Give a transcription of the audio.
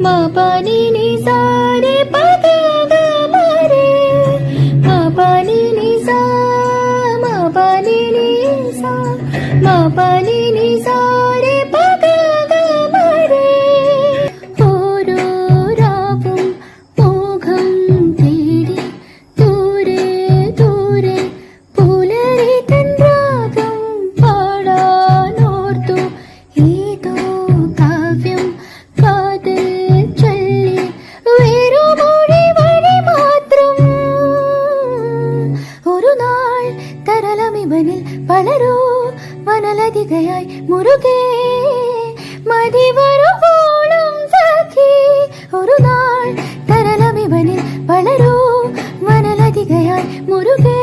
മപനി നി സാ രെ പദ ഗ മരെ മപനി നി സാ മപനി നി സാ മപനി നി സാ രെ പദ ഗ മരെ ഓരോ രാവും മോഹം തേടി ദൂരെ ദൂരെ പുലരി തൻ രാഗം പാടാനോർത്തു ഏതോ കാവ്യം കാതിൽ ചൊല്ലി വേറുമൊഴി വഴി മാത്രം ഒരു നാൾ തരളമിവനിൽ വളരൂ വനലതികയായി മുറുകെ മതിവരുവോളം സഖി ഒരു നാൾ തരളമിവനിൽ വളരൂ വനലതികയായി മുറുകെ